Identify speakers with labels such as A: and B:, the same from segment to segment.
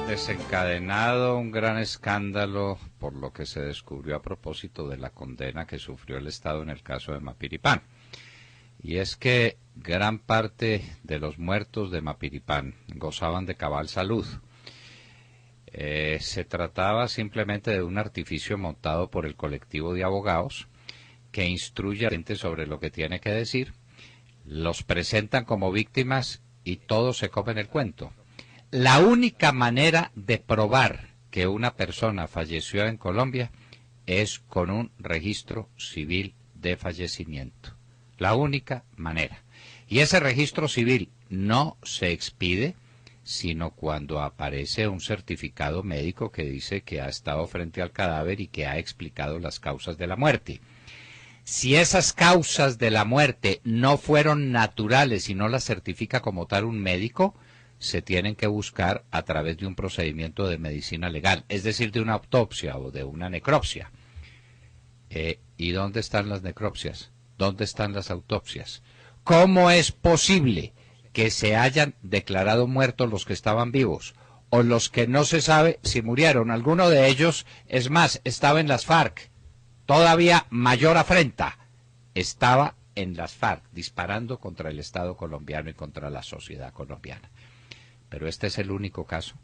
A: Desencadenado un gran escándalo por lo que se descubrió a propósito de la condena que sufrió el Estado en el caso de Mapiripán. Y es que gran parte de los muertos de Mapiripán gozaban de cabal salud. Se trataba simplemente de un artificio montado por el colectivo de abogados que instruye a la gente sobre lo que tiene que decir, los presentan como víctimas y todos se comen el cuento. La única manera de probar que una persona falleció en Colombia es con un registro civil de fallecimiento. La única manera. Y ese registro civil no se expide sino cuando aparece un certificado médico que dice que ha estado frente al cadáver y que ha explicado las causas de la muerte. Si esas causas de la muerte no fueron naturales y no las certifica como tal un médico, se tienen que buscar a través de un procedimiento de medicina legal, es decir, de una autopsia o de una necropsia. ¿Y dónde están las necropsias? ¿Dónde están las autopsias? ¿Cómo es posible que se hayan declarado muertos los que estaban vivos o los que no se sabe si murieron? Alguno de ellos, es más, estaba en las FARC. Todavía mayor afrenta, estaba en las FARC disparando contra el Estado colombiano y contra la sociedad colombiana. Pero este es el único caso,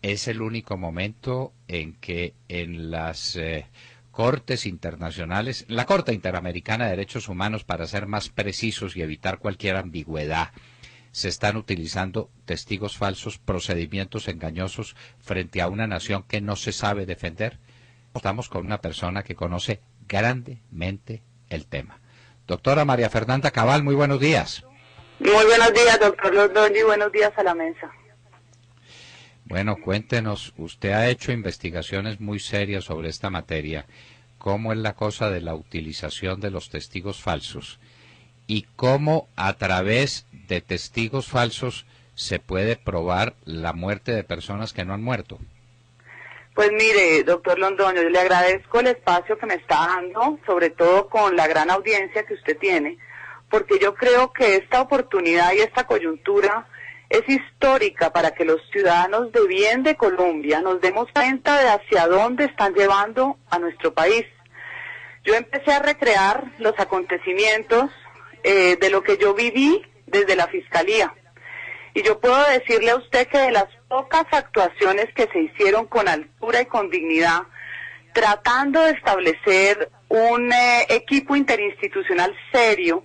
A: es el único momento en que en las cortes internacionales, la Corte Interamericana de Derechos Humanos, para ser más precisos y evitar cualquier ambigüedad, se están utilizando testigos falsos, procedimientos engañosos frente a una nación que no se sabe defender. Estamos con una persona que conoce grandemente el tema. Doctora María Fernanda Cabal, muy buenos días.
B: Muy buenos días, doctor Londoño, y buenos días a la mesa.
A: Bueno, cuéntenos, usted ha hecho investigaciones muy serias sobre esta materia. ¿Cómo es la cosa de la utilización de los testigos falsos? ¿Y cómo a través de testigos falsos se puede probar la muerte de personas que no han muerto?
B: Pues mire, doctor Londoño, yo le agradezco el espacio que me está dando, sobre todo con la gran audiencia que usted tiene, porque yo creo que esta oportunidad y esta coyuntura es histórica para que los ciudadanos de bien de Colombia nos demos cuenta de hacia dónde están llevando a nuestro país. Yo empecé a recrear los acontecimientos de lo que yo viví desde la Fiscalía. Y yo puedo decirle a usted que de las pocas actuaciones que se hicieron con altura y con dignidad, tratando de establecer un equipo interinstitucional serio,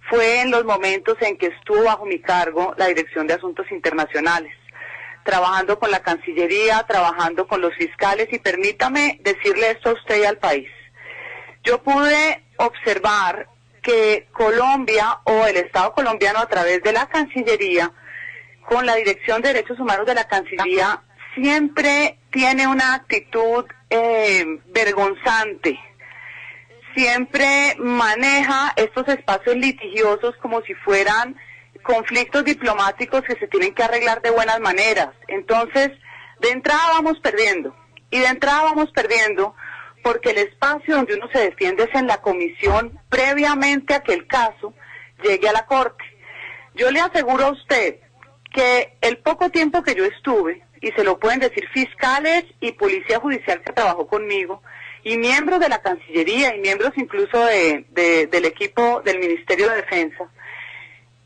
B: fue en los momentos en que estuvo bajo mi cargo la Dirección de Asuntos Internacionales, trabajando con la Cancillería, trabajando con los fiscales, y permítame decirle esto a usted y al país. Yo pude observar que Colombia, o el Estado colombiano a través de la Cancillería, con la Dirección de Derechos Humanos de la Cancillería, siempre tiene una actitud vergonzante. Siempre maneja estos espacios litigiosos como si fueran conflictos diplomáticos que se tienen que arreglar de buenas maneras. Entonces, de entrada vamos perdiendo. Y de entrada vamos perdiendo porque el espacio donde uno se defiende es en la comisión previamente a que el caso llegue a la Corte. Yo le aseguro a usted que el poco tiempo que yo estuve, y se lo pueden decir fiscales y policía judicial que trabajó conmigo, y miembros de la Cancillería y miembros incluso del equipo del Ministerio de Defensa,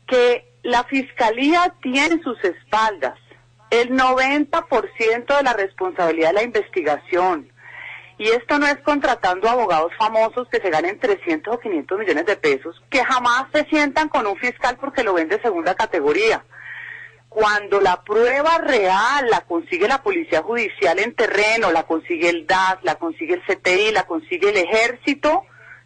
B: que la Fiscalía tiene en sus espaldas el 90% de la responsabilidad de la investigación. Y esto no es contratando abogados famosos que se ganen 300 o 500 millones de pesos, que jamás se sientan con un fiscal porque lo ven de segunda categoría. Cuando la prueba real la consigue la Policía Judicial en terreno, la consigue el DAS, la consigue el CTI, la consigue el Ejército,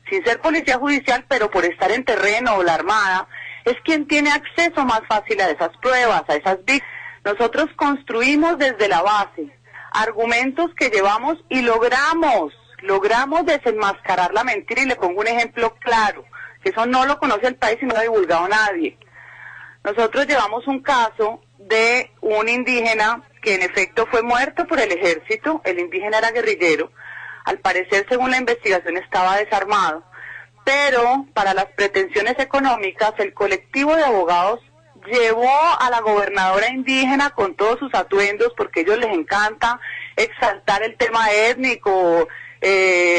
B: sin ser Policía Judicial, pero por estar en terreno, o la Armada, es quien tiene acceso más fácil a esas pruebas, a esas víctimas. Nosotros construimos desde la base argumentos que llevamos y logramos desenmascarar la mentira, y le pongo un ejemplo claro, que eso no lo conoce el país y no lo ha divulgado nadie. Nosotros llevamos un caso de un indígena que en efecto fue muerto por el ejército, el indígena era guerrillero, Al parecer, según la investigación, estaba desarmado. Pero para las pretensiones económicas, el colectivo de abogados llevó a la gobernadora indígena con todos sus atuendos, porque a ellos les encanta exaltar el tema étnico,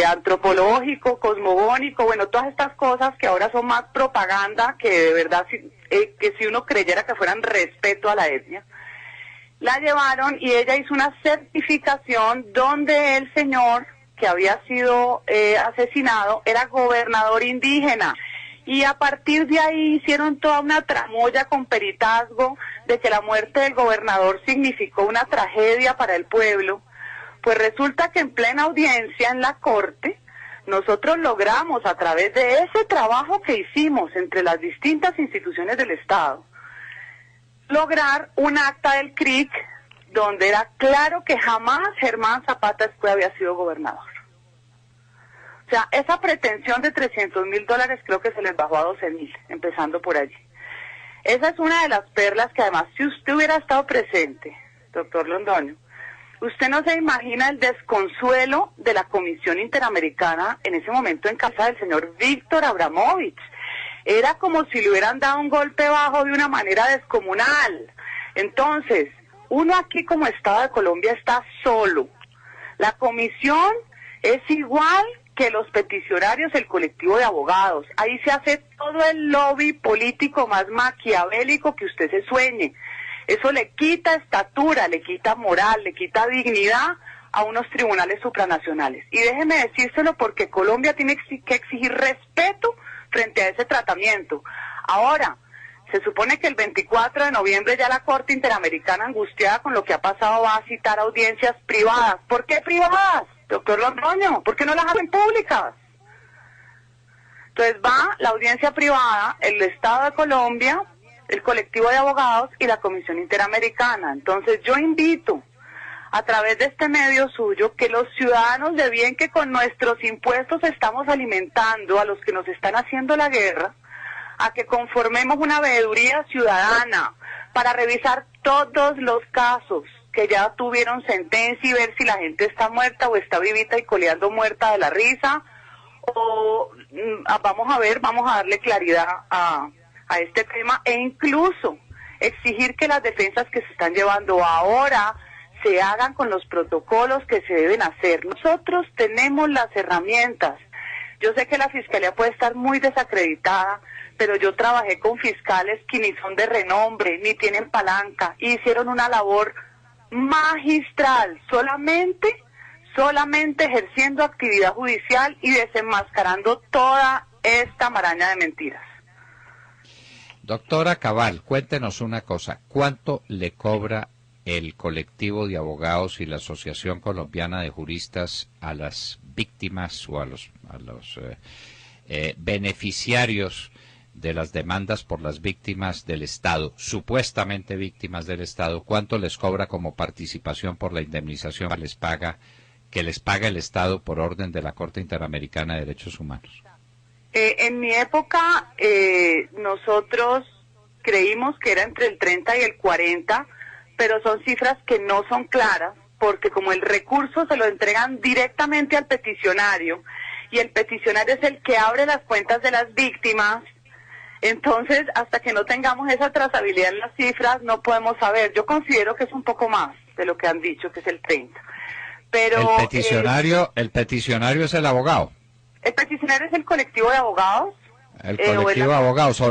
B: antropológico, cosmogónico, bueno, todas estas cosas que ahora son más propaganda que de verdad, que si uno creyera que fueran respeto a la etnia. La llevaron y ella hizo una certificación donde el señor que había sido asesinado era gobernador indígena. Y a partir de ahí hicieron toda una tramoya con peritazgo de que la muerte del gobernador significó una tragedia para el pueblo. Pues resulta que en plena audiencia en la corte, nosotros logramos, a través de ese trabajo que hicimos entre las distintas instituciones del Estado, lograr un acta del CRIC donde era claro que jamás Germán Zapata Escuela había sido gobernador. O sea, esa pretensión de $300.000 creo que se les bajó a 12.000, empezando por allí. Esa es una de las perlas que además, si usted hubiera estado presente, doctor Londoño, usted no se imagina el desconsuelo de la Comisión Interamericana en ese momento en cabeza del señor Víctor Abramovich. Era como si le hubieran dado un golpe bajo de una manera descomunal. Entonces, uno aquí como Estado de Colombia está solo. La comisión es igual que los peticionarios, el colectivo de abogados. Ahí se hace todo el lobby político más maquiavélico que usted se sueñe. Eso le quita estatura, le quita moral, le quita dignidad a unos tribunales supranacionales. Y déjeme decírselo porque Colombia tiene que exigir respeto frente a ese tratamiento. Ahora, se supone que el 24 de noviembre ya la Corte Interamericana, angustiada con lo que ha pasado, va a citar audiencias privadas. ¿Por qué privadas, doctor Londoño? ¿Por qué no las hacen públicas? Entonces va la audiencia privada, el Estado de Colombia, el colectivo de abogados y la Comisión Interamericana. Entonces yo invito a través de este medio suyo que los ciudadanos de bien que con nuestros impuestos estamos alimentando a los que nos están haciendo la guerra, a que conformemos una veeduría ciudadana para revisar todos los casos que ya tuvieron sentencia y ver si la gente está muerta o está vivita y coleando muerta de la risa, o vamos a darle claridad a este tema e incluso exigir que las defensas que se están llevando ahora se hagan con los protocolos que se deben hacer. Nosotros tenemos las herramientas. Yo sé que la Fiscalía puede estar muy desacreditada, pero yo trabajé con fiscales que ni son de renombre, ni tienen palanca, y hicieron una labor magistral, solamente ejerciendo actividad judicial y desenmascarando toda esta maraña de mentiras.
A: Doctora Cabal, cuéntenos una cosa, ¿cuánto le cobra el colectivo de abogados y la Asociación Colombiana de Juristas a las víctimas o a los beneficiarios de las demandas por las víctimas del Estado, supuestamente víctimas del Estado? ¿Cuánto les cobra como participación por la indemnización que les paga el Estado por orden de la Corte Interamericana de Derechos Humanos?
B: En mi época, nosotros creímos que era entre el 30 y el 40, pero son cifras que no son claras, porque como el recurso se lo entregan directamente al peticionario, y el peticionario es el que abre las cuentas de las víctimas, entonces hasta que no tengamos esa trazabilidad en las cifras no podemos saber. Yo considero que es un poco más de lo que han dicho, que es el 30. Pero
A: el peticionario es el abogado.
B: El peticionario es el colectivo de abogados.
A: El colectivo de abogados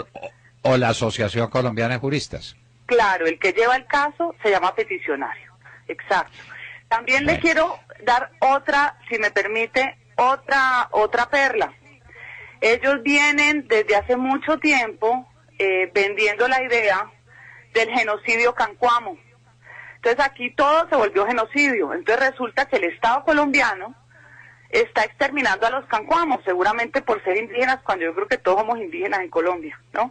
A: o la Asociación Colombiana de Juristas.
B: Claro, el que lleva el caso se llama peticionario. Exacto. También le quiero dar otra, si me permite, otra perla. Ellos vienen desde hace mucho tiempo vendiendo la idea del genocidio cancuamo. Entonces aquí todo se volvió genocidio. Entonces resulta que el Estado colombiano está exterminando a los cancuamos, seguramente por ser indígenas, cuando yo creo que todos somos indígenas en Colombia, ¿no?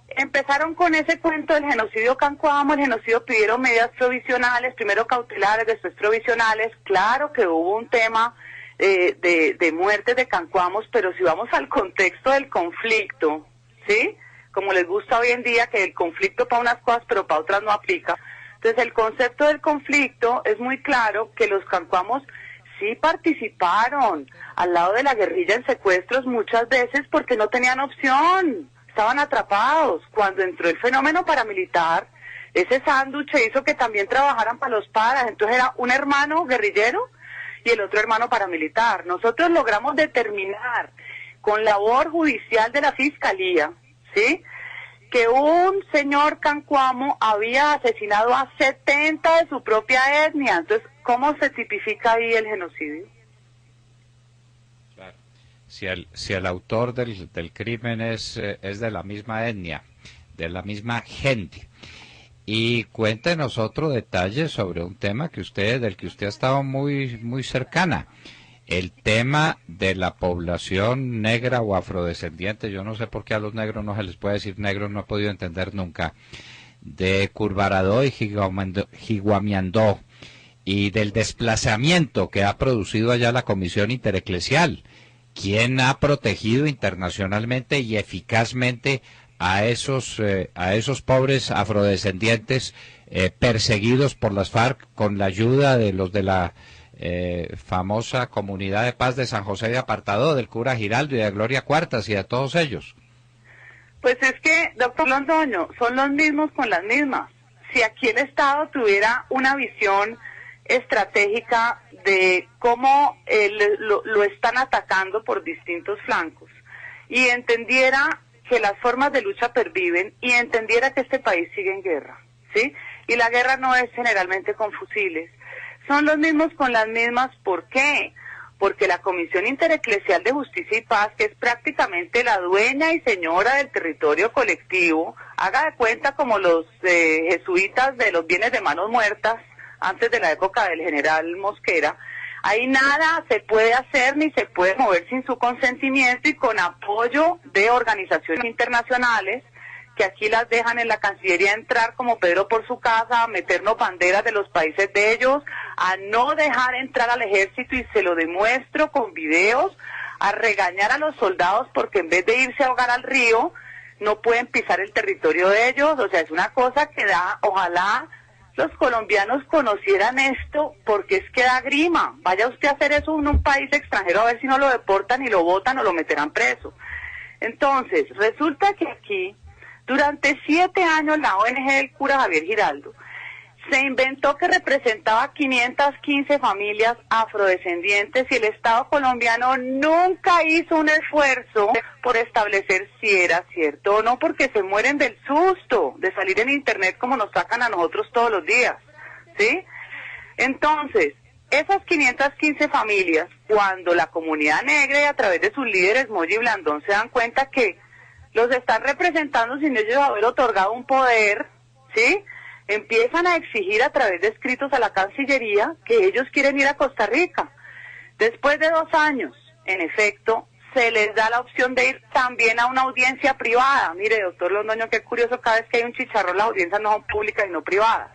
B: Empezaron con ese cuento del genocidio cancuamo, el genocidio pidieron medidas provisionales, primero cautelares, después provisionales. Claro que hubo un tema de muertes de cancuamos, pero si vamos al contexto del conflicto, ¿sí? Como les gusta hoy en día, que el conflicto para unas cosas pero para otras no aplica. Entonces el concepto del conflicto es muy claro, que los cancuamos, si sí participaron al lado de la guerrilla en secuestros muchas veces porque no tenían opción, estaban atrapados. Cuando entró el fenómeno paramilitar, ese sándwich hizo que también trabajaran para los paras, entonces era un hermano guerrillero y el otro hermano paramilitar. Nosotros logramos determinar con labor judicial de la Fiscalía, ¿sí?, que un señor cancuamo había asesinado a 70 de su propia etnia. Entonces, ¿cómo se tipifica ahí el genocidio?
A: Claro. Si el autor del crimen es de la misma etnia, de la misma gente. Y cuéntenos otro detalle sobre un tema del que usted ha estado muy cercana. El tema de la población negra o afrodescendiente, yo no sé por qué a los negros no se les puede decir negros, no he podido entender nunca, de Curvaradó y Jiguamiandó, y del desplazamiento que ha producido allá la Comisión Intereclesial. ¿Quién ha protegido internacionalmente y eficazmente a esos pobres afrodescendientes perseguidos por las FARC con la ayuda de los de la famosa Comunidad de Paz de San José de Apartadó, del cura Giraldo y de Gloria Cuartas y de todos ellos?
B: Pues es que, doctor Londoño, son los mismos con las mismas. Si aquí el Estado tuviera una visión estratégica de cómo lo están atacando por distintos flancos y entendiera que las formas de lucha perviven y entendiera que este país sigue en guerra, ¿sí? Y la guerra no es generalmente con fusiles. Son los mismos con las mismas. ¿Por qué? Porque la Comisión Intereclesial de Justicia y Paz, que es prácticamente la dueña y señora del territorio colectivo, haga de cuenta como los jesuitas de los bienes de manos muertas, antes de la época del general Mosquera, ahí nada se puede hacer ni se puede mover sin su consentimiento y con apoyo de organizaciones internacionales, que aquí las dejan en la Cancillería entrar como Pedro por su casa, a meternos banderas de los países de ellos, a no dejar entrar al ejército, y se lo demuestro con videos, a regañar a los soldados porque en vez de irse a ahogar al río, no pueden pisar el territorio de ellos. O sea, es una cosa que da, ojalá los colombianos conocieran esto, porque es que da grima. Vaya usted a hacer eso en un país extranjero a ver si no lo deportan y lo botan o lo meterán preso. Entonces, resulta que aquí, durante 7 años, la ONG del cura Javier Giraldo se inventó que representaba 515 familias afrodescendientes y el Estado colombiano nunca hizo un esfuerzo por establecer si era cierto o no, porque se mueren del susto de salir en internet como nos sacan a nosotros todos los días, ¿sí? Entonces, esas 515 familias, cuando la comunidad negra y a través de sus líderes Moya y Blandón se dan cuenta que los están representando sin ellos haber otorgado un poder, ¿sí?, empiezan a exigir a través de escritos a la Cancillería que ellos quieren ir a Costa Rica. Después de 2 años, en efecto, se les da la opción de ir también a una audiencia privada. Mire, doctor Londoño, qué curioso, cada vez que hay un chicharrón las audiencias no son públicas y no privadas.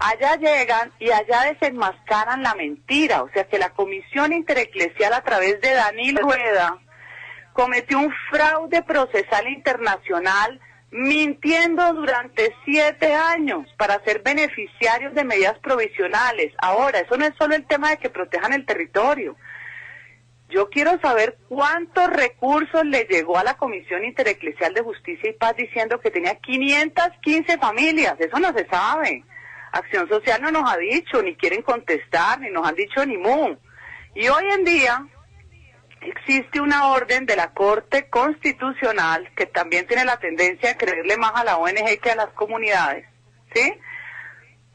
B: Allá llegan y allá desenmascaran la mentira, o sea que la Comisión Intereclesial a través de Danilo Rueda cometió un fraude procesal internacional mintiendo durante 7 años para ser beneficiarios de medidas provisionales. Ahora, eso no es solo el tema de que protejan el territorio. Yo quiero saber cuántos recursos le llegó a la Comisión Intereclesial de Justicia y Paz diciendo que tenía 515 familias. Eso no se sabe. Acción Social no nos ha dicho, ni quieren contestar, ni nos han dicho ni mu. Y hoy en día existe una orden de la Corte Constitucional que también tiene la tendencia de creerle más a la ONG que a las comunidades, ¿sí?,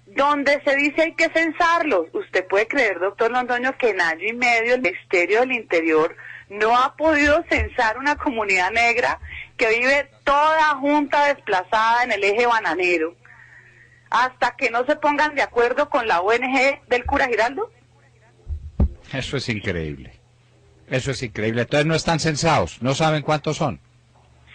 B: donde se dice hay que censarlos. Usted puede creer, doctor Londoño, que en año y medio el Ministerio del Interior no ha podido censar una comunidad negra que vive toda junta desplazada en el eje bananero, hasta que no se pongan de acuerdo con la ONG del cura Giraldo.
A: Eso es increíble. Eso es increíble. Entonces no están censados, no saben cuántos son.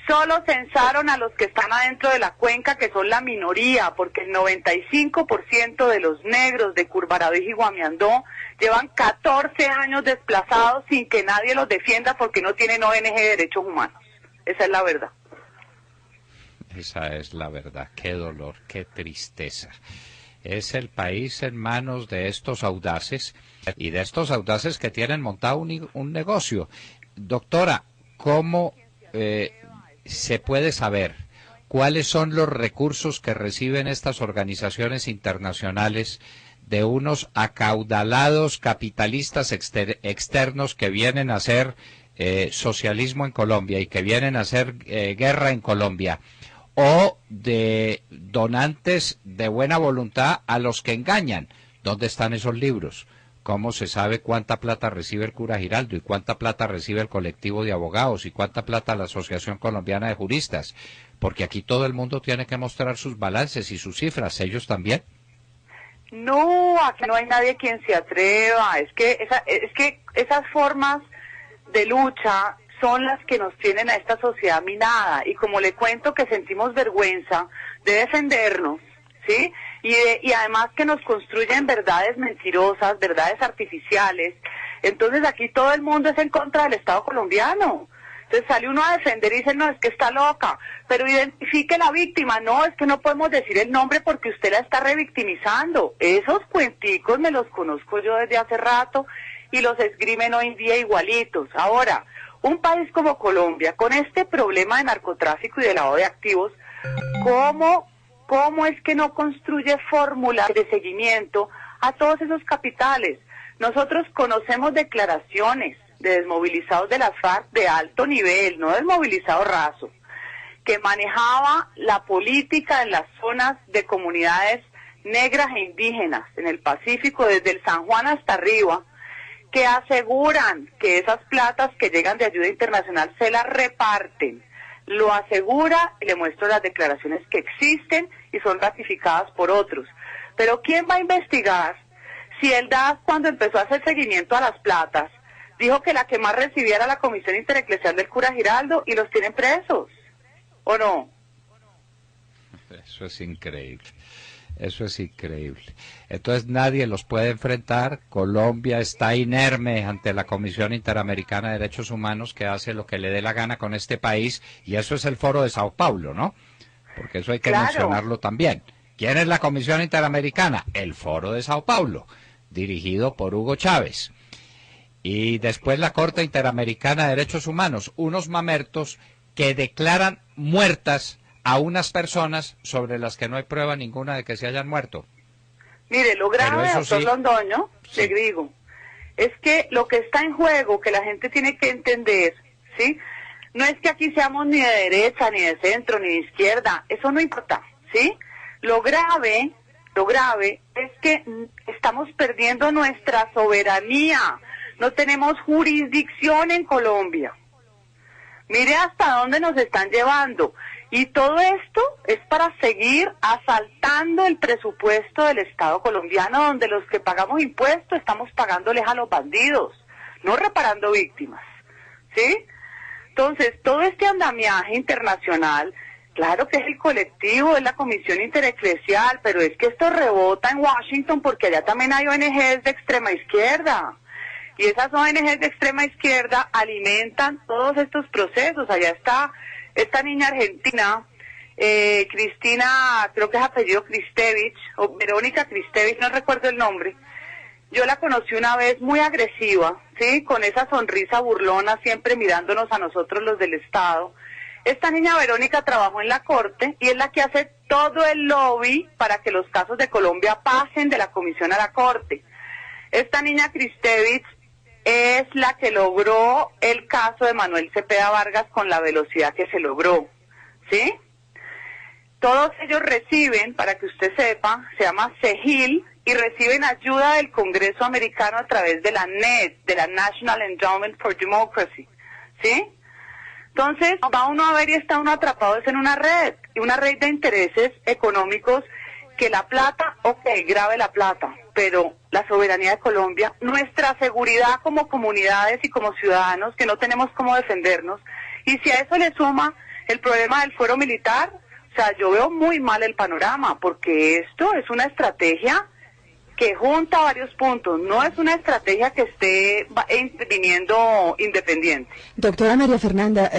B: Solo censaron a los que están adentro de la cuenca, que son la minoría, porque el 95% de los negros de Curvaradó y Jiguamiandó llevan 14 años desplazados sin que nadie los defienda porque no tienen ONG de derechos humanos. Esa es la verdad. Esa
A: es la verdad. Qué dolor, qué tristeza. es el país en manos de estos audaces y de estos audaces que tienen montado un negocio. Doctora, ¿cómo se puede saber cuáles son los recursos que reciben estas organizaciones internacionales de unos acaudalados capitalistas externos que vienen a hacer socialismo en Colombia y que vienen a hacer guerra en Colombia, o de donantes de buena voluntad a los que engañan? ¿Dónde están esos libros? ¿Cómo se sabe cuánta plata recibe el cura Giraldo y cuánta plata recibe el colectivo de abogados y cuánta plata la Asociación Colombiana de Juristas? Porque aquí todo el mundo tiene que mostrar sus balances y sus cifras, ellos también.
B: No, aquí no hay nadie quien se atreva. Es que esas formas de lucha son las que nos tienen a esta sociedad minada. Y como le cuento que sentimos vergüenza de defendernos, ¿sí? Y además que nos construyen verdades mentirosas, verdades artificiales. Entonces aquí todo el mundo es en contra del Estado colombiano. Entonces sale uno a defender y dice, no, es que está loca, pero identifique la víctima. No, es que no podemos decir el nombre porque usted la está revictimizando. Esos cuenticos me los conozco yo desde hace rato y los esgrimen hoy en día igualitos. Ahora, un país como Colombia, con este problema de narcotráfico y de lavado de activos, ¿cómo es que no construye fórmulas de seguimiento a todos esos capitales? Nosotros conocemos declaraciones de desmovilizados de las FARC de alto nivel, no desmovilizado raso, que manejaba la política en las zonas de comunidades negras e indígenas en el Pacífico, desde el San Juan hasta arriba, que aseguran que esas platas que llegan de ayuda internacional se las reparten. Lo asegura y le muestro las declaraciones que existen y son ratificadas por otros. Pero ¿quién va a investigar si el DAS, cuando empezó a hacer seguimiento a las platas, dijo que la que más recibía era la Comisión Intereclesial del cura Giraldo y los tienen presos? ¿O no?
A: Eso es increíble. Eso es increíble. Entonces nadie los puede enfrentar. Colombia está inerme ante la Comisión Interamericana de Derechos Humanos, que hace lo que le dé la gana con este país, y eso es el Foro de Sao Paulo, ¿no? Porque eso hay que mencionarlo también. ¿Quién es la Comisión Interamericana? El Foro de Sao Paulo, dirigido por Hugo Chávez. Y después la Corte Interamericana de Derechos Humanos, unos mamertos que declaran muertas a unas personas sobre las que no hay prueba ninguna de que se hayan muerto.
B: Mire, lo grave, doctor Londoño, le digo, es que lo que está en juego, que la gente tiene que entender, ¿sí? No es que aquí seamos ni de derecha, ni de centro, ni de izquierda, eso no importa, ¿sí? Lo grave es que estamos perdiendo nuestra soberanía, no tenemos jurisdicción en Colombia. Mire hasta dónde nos están llevando. Y todo esto es para seguir asaltando el presupuesto del Estado colombiano, donde los que pagamos impuestos estamos pagándoles a los bandidos, no reparando víctimas, ¿sí? Entonces, todo este andamiaje internacional, claro que es el colectivo, es la Comisión Intereclesial, pero es que esto rebota en Washington porque allá también hay ONGs de extrema izquierda. Y esas ONGs de extrema izquierda alimentan todos estos procesos. Allá está esta niña argentina, Cristina, creo que es apellido Kristevich, o Verónica Kristevich, no recuerdo el nombre. Yo la conocí una vez muy agresiva, ¿sí? Con esa sonrisa burlona, siempre mirándonos a nosotros los del Estado. Esta niña Verónica trabajó en la Corte y es la que hace todo el lobby para que los casos de Colombia pasen de la Comisión a la Corte. Esta niña Kristevich es la que logró el caso de Manuel Cepeda Vargas con la velocidad que se logró, ¿sí? Todos ellos reciben, para que usted sepa, se llama CEGIL, y reciben ayuda del Congreso americano a través de la NED, de la National Endowment for Democracy, ¿sí? Entonces, va uno a ver y está uno atrapado en una red de intereses económicos que la plata, ok, grave la plata, pero la soberanía de Colombia, nuestra seguridad como comunidades y como ciudadanos que no tenemos cómo defendernos, y si a eso le suma el problema del fuero militar, o sea, yo veo muy mal el panorama, porque esto es una estrategia que junta varios puntos, no es una estrategia que esté interviniendo independiente.
C: Doctora María Fernanda,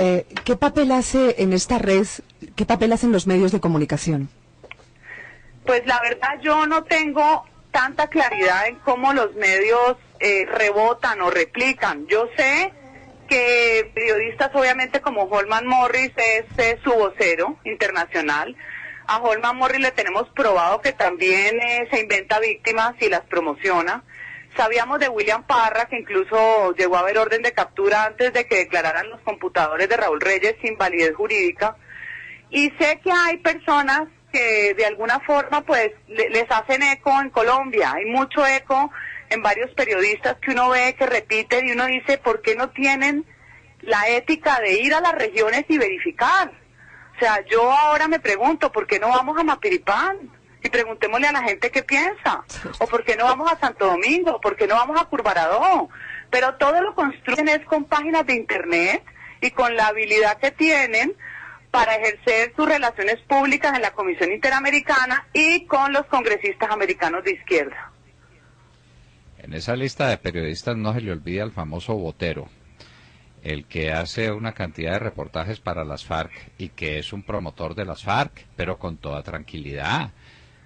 C: ¿qué papel hace en esta red, qué papel hacen los medios de comunicación?
B: Pues la verdad yo no tengo tanta claridad en cómo los medios rebotan o replican. Yo sé que periodistas obviamente como Holman Morris es su vocero internacional. A Holman Morris le tenemos probado que también se inventa víctimas y las promociona. Sabíamos de William Parra, que incluso llegó a haber orden de captura antes de que declararan los computadores de Raúl Reyes sin validez jurídica. Y sé que hay personas que de alguna forma pues les hacen eco en Colombia. Hay mucho eco en varios periodistas que uno ve que repiten y uno dice, ¿por qué no tienen la ética de ir a las regiones y verificar? O sea, yo ahora me pregunto, ¿por qué no vamos a Mapiripán? Y preguntémosle a la gente qué piensa. O por qué no vamos a Santo Domingo, por qué no vamos a Curvaradó. Pero todo lo construyen es con páginas de internet y con la habilidad que tienen para ejercer sus relaciones públicas en la Comisión Interamericana y con los congresistas americanos de izquierda.
A: En esa lista de periodistas no se le olvida al famoso Botero, el que hace una cantidad de reportajes para las FARC y que es un promotor de las FARC, pero con toda tranquilidad.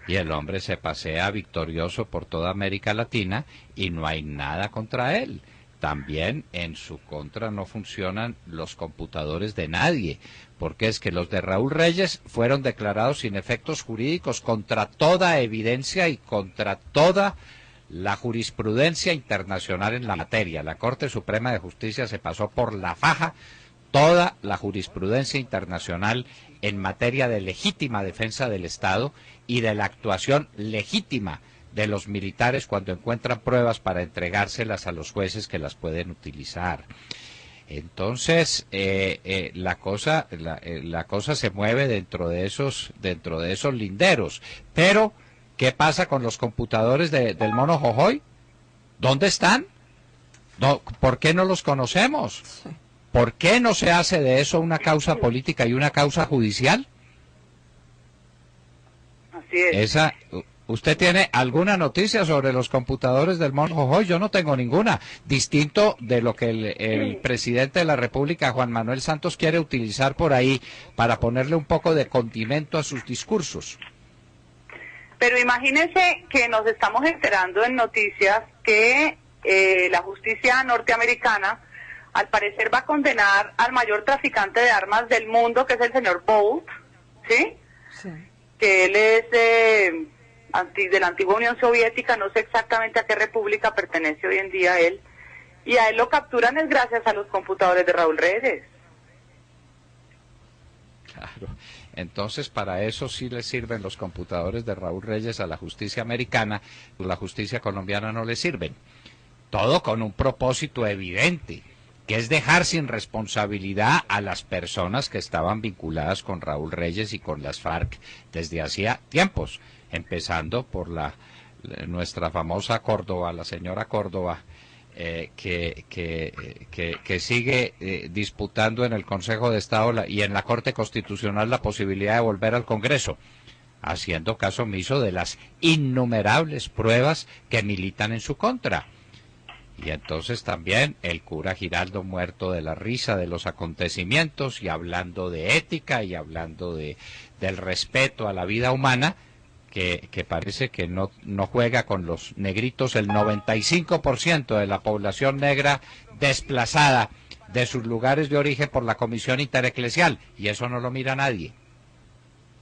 A: Y el hombre se pasea victorioso por toda América Latina y no hay nada contra él. También en su contra no funcionan los computadores de nadie, porque es que los de Raúl Reyes fueron declarados sin efectos jurídicos contra toda evidencia y contra toda la jurisprudencia internacional en la materia. La Corte Suprema de Justicia se pasó por la faja toda la jurisprudencia internacional en materia de legítima defensa del Estado y de la actuación legítima de los militares cuando encuentran pruebas para entregárselas a los jueces que las pueden utilizar. Entonces la cosa se mueve dentro de esos linderos. Pero ¿qué pasa con los computadores del mono Jojoy? ¿Dónde están? ¿Por qué no los conocemos? ¿Por qué no se hace de eso una causa política y una causa judicial?
B: Así es.
A: ¿Usted tiene alguna noticia sobre los computadores del mono Jojoy? Yo no tengo ninguna. Distinto de lo que el presidente de la República, Juan Manuel Santos, quiere utilizar por ahí para ponerle un poco de condimento a sus discursos.
B: Pero imagínese que nos estamos enterando en noticias que la justicia norteamericana al parecer va a condenar al mayor traficante de armas del mundo, que es el señor Bolt, ¿sí? Sí. Que él es de la antigua Unión Soviética, no sé exactamente a qué república pertenece hoy en día él, y a él lo capturan es gracias a los computadores de Raúl Reyes.
A: Claro. Entonces, para eso sí le sirven los computadores de Raúl Reyes a la justicia americana, pues la justicia colombiana no le sirven. Todo con un propósito evidente, que es dejar sin responsabilidad a las personas que estaban vinculadas con Raúl Reyes y con las FARC desde hacía tiempos, empezando por nuestra famosa Córdoba, la señora Córdoba, que sigue disputando en el Consejo de Estado y en la Corte Constitucional la posibilidad de volver al Congreso, haciendo caso omiso de las innumerables pruebas que militan en su contra. Y entonces también el cura Giraldo muerto de la risa de los acontecimientos y hablando de ética y hablando del respeto a la vida humana, que parece que no juega con los negritos, el 95% de la población negra desplazada de sus lugares de origen por la Comisión Intereclesial, y eso no lo mira nadie.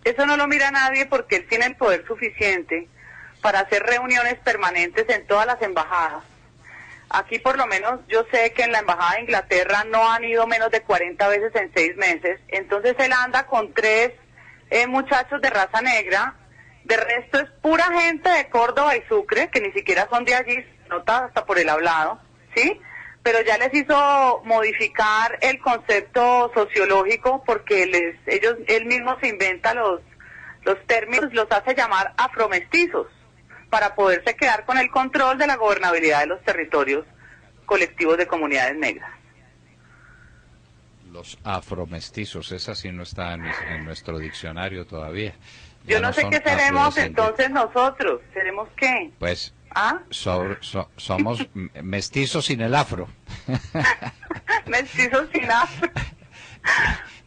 B: Eso no lo mira nadie porque él tiene el poder suficiente para hacer reuniones permanentes en todas las embajadas. Aquí por lo menos yo sé que en la Embajada de Inglaterra no han ido menos de 40 veces en 6 meses, entonces él anda con 3 muchachos de raza negra. De resto es pura gente de Córdoba y Sucre, que ni siquiera son de allí, nota hasta por el hablado, ¿sí? Pero ya les hizo modificar el concepto sociológico porque él mismo se inventa los términos, los hace llamar afromestizos, para poderse quedar con el control de la gobernabilidad de los territorios colectivos de comunidades negras.
A: Los afromestizos, esa sí no está en nuestro diccionario todavía.
B: Yo no sé qué seremos entonces nosotros. ¿Seremos qué?
A: Pues somos mestizos sin el afro.
B: Mestizos sin afro.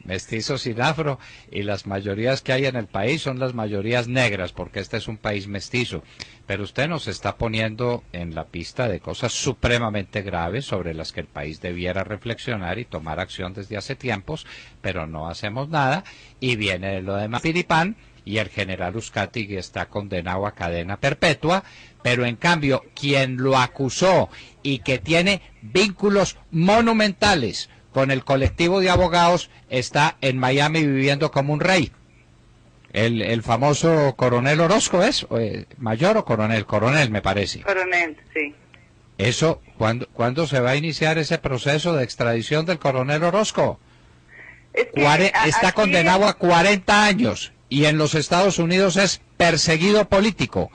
A: mestizos sin afro, y las mayorías que hay en el país son las mayorías negras, porque este es un país mestizo. Pero usted nos está poniendo en la pista de cosas supremamente graves sobre las que el país debiera reflexionar y tomar acción desde hace tiempos, pero no hacemos nada, y viene lo de Mapiripán, y el general Uzcategui está condenado a cadena perpetua, pero en cambio quien lo acusó y que tiene vínculos monumentales con el colectivo de abogados está en Miami viviendo como un rey. El famoso coronel Orozco es, mayor o coronel, coronel me parece.
B: Coronel, sí.
A: Eso, ¿cuándo se va a iniciar ese proceso de extradición del coronel Orozco?
B: Es que
A: está condenado a 40 años y en los Estados Unidos es perseguido político.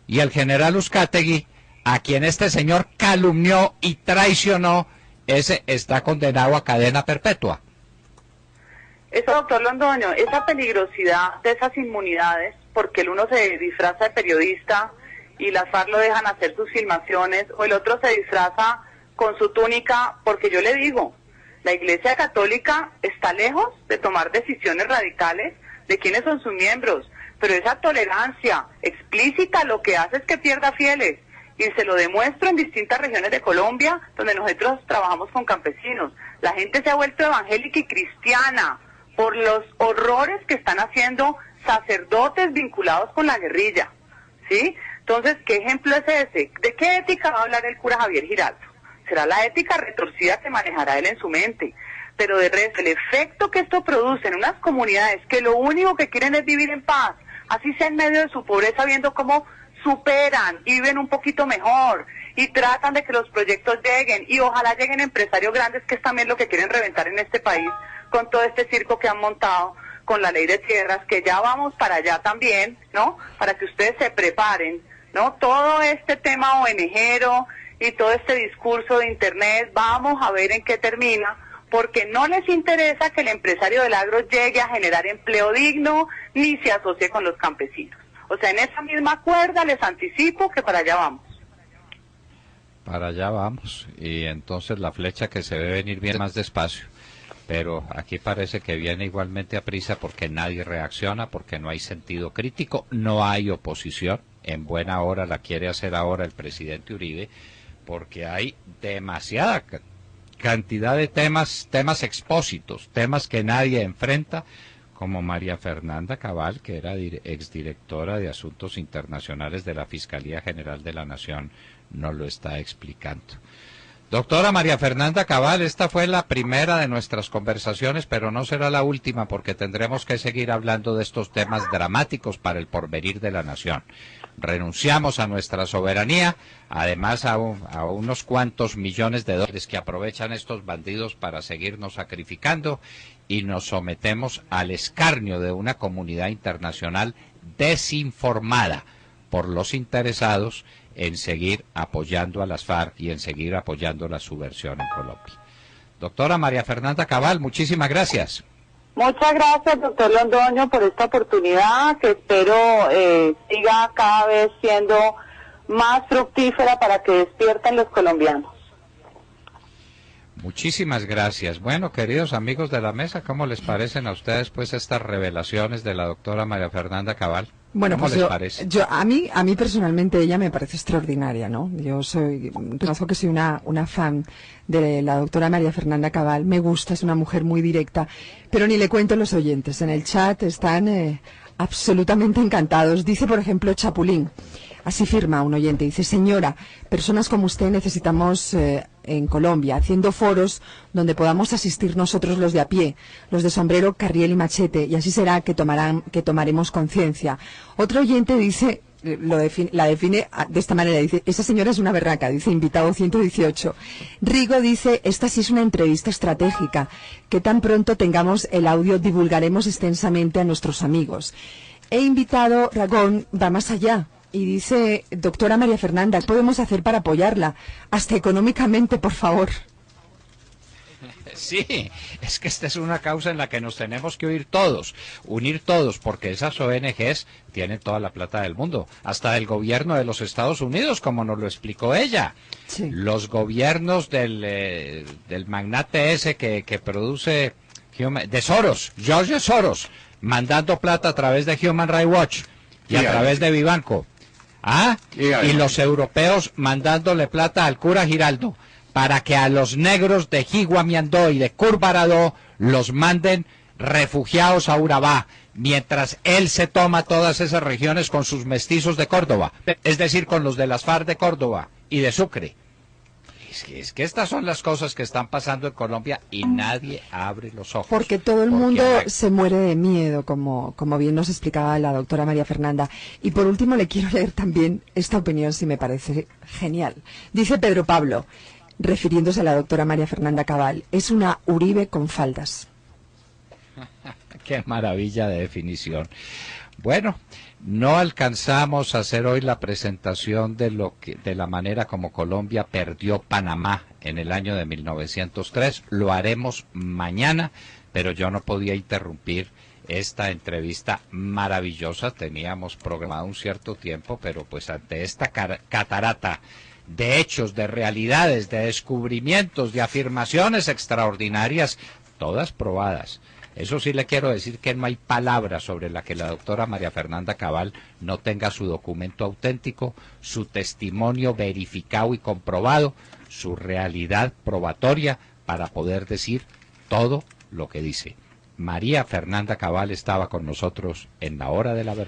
A: Y el general Uzcategui, a quien este señor calumnió y traicionó, ese está condenado a cadena perpetua.
B: Eso, doctor Londoño, esa peligrosidad de esas inmunidades, porque el uno se disfraza de periodista y las FARC lo dejan hacer sus filmaciones, o el otro se disfraza con su túnica, porque yo le digo, la Iglesia Católica está lejos de tomar decisiones radicales de quiénes son sus miembros, pero esa tolerancia explícita lo que hace es que pierda fieles, y se lo demuestro en distintas regiones de Colombia, donde nosotros trabajamos con campesinos. La gente se ha vuelto evangélica y cristiana por los horrores que están haciendo sacerdotes vinculados con la guerrilla, ¿sí? Entonces, ¿qué ejemplo es ese? ¿De qué ética va a hablar el cura Javier Giraldo? Será la ética retorcida que manejará él en su mente. Pero de resto, el efecto que esto produce en unas comunidades que lo único que quieren es vivir en paz, así sea en medio de su pobreza, viendo cómo superan y viven un poquito mejor y tratan de que los proyectos lleguen y ojalá lleguen empresarios grandes, que es también lo que quieren reventar en este país con todo este circo que han montado con la ley de tierras, que ya vamos para allá también, ¿no? Para que ustedes se preparen, ¿no? Todo este tema ONGero y todo este discurso de internet, vamos a ver en qué termina, porque no les interesa que el empresario del agro llegue a generar empleo digno ni se asocie con los campesinos. O sea, en esa misma cuerda les anticipo que para allá vamos.
A: Para allá vamos, y entonces la flecha que se ve venir bien más despacio. Pero aquí parece que viene igualmente a prisa porque nadie reacciona, porque no hay sentido crítico, no hay oposición. En buena hora la quiere hacer ahora el presidente Uribe, porque hay demasiada cantidad de temas expósitos, temas que nadie enfrenta, como María Fernanda Cabal, que era exdirectora de Asuntos Internacionales de la Fiscalía General de la Nación, nos lo está explicando. Doctora María Fernanda Cabal, esta fue la primera de nuestras conversaciones, pero no será la última, porque tendremos que seguir hablando de estos temas dramáticos para el porvenir de la nación. Renunciamos a nuestra soberanía, además a unos cuantos millones de dólares que aprovechan estos bandidos para seguirnos sacrificando, y nos sometemos al escarnio de una comunidad internacional desinformada por los interesados en seguir apoyando a las FARC y en seguir apoyando la subversión en Colombia. Doctora María Fernanda Cabal, muchísimas gracias.
B: Muchas gracias, doctor Londoño, por esta oportunidad que espero siga cada vez siendo más fructífera para que despierten los colombianos.
A: Muchísimas gracias. Bueno, queridos amigos de la mesa, ¿cómo les parecen a ustedes pues estas revelaciones de la doctora María Fernanda Cabal?
C: Bueno,
A: ¿Cómo
C: pues
A: les parece?
C: a mí personalmente ella me parece extraordinaria, ¿no? Yo reconozco que soy una fan de la doctora María Fernanda Cabal, me gusta, es una mujer muy directa, pero ni le cuento a los oyentes, en el chat están absolutamente encantados. Dice, por ejemplo, Chapulín, así firma un oyente, dice: señora, personas como usted necesitamos en Colombia, haciendo foros donde podamos asistir nosotros los de a pie, los de sombrero, carriel y machete, y así será que tomaremos conciencia. Otro oyente dice, la define de esta manera, dice: esa señora es una berraca, dice invitado 118. Rigo dice: esta sí es una entrevista estratégica, que tan pronto tengamos el audio divulgaremos extensamente a nuestros amigos. He invitado, Ragón va más allá y dice: doctora María Fernanda, ¿qué podemos hacer para apoyarla? Hasta económicamente, por favor.
A: Sí, es que esta es una causa en la que nos tenemos que unir todos, porque esas ONGs tienen toda la plata del mundo, hasta el gobierno de los Estados Unidos, como nos lo explicó ella. Sí. Los gobiernos del magnate ese que produce de Soros, George Soros, mandando plata a través de Human Rights Watch y a través de Vivanco. Y los europeos mandándole plata al cura Giraldo para que a los negros de Higuamiandó y de Curvarado los manden refugiados a Urabá, mientras él se toma todas esas regiones con sus mestizos de Córdoba, es decir, con los de las FARC de Córdoba y de Sucre. Es que estas son las cosas que están pasando en Colombia y nadie abre los ojos.
C: Porque todo el mundo se muere de miedo, como bien nos explicaba la doctora María Fernanda. Y por último le quiero leer también esta opinión, si me parece genial. Dice Pedro Pablo, refiriéndose a la doctora María Fernanda Cabal, es una Uribe con faldas.
A: Qué maravilla de definición. Bueno, no alcanzamos a hacer hoy la presentación de la manera como Colombia perdió Panamá en el año de 1903. Lo haremos mañana, pero yo no podía interrumpir esta entrevista maravillosa. Teníamos programado un cierto tiempo, pero pues ante esta catarata de hechos, de realidades, de descubrimientos, de afirmaciones extraordinarias, todas probadas. Eso sí le quiero decir que no hay palabra sobre la que la doctora María Fernanda Cabal no tenga su documento auténtico, su testimonio verificado y comprobado, su realidad probatoria para poder decir todo lo que dice. María Fernanda Cabal estaba con nosotros en La Hora de la Verdad.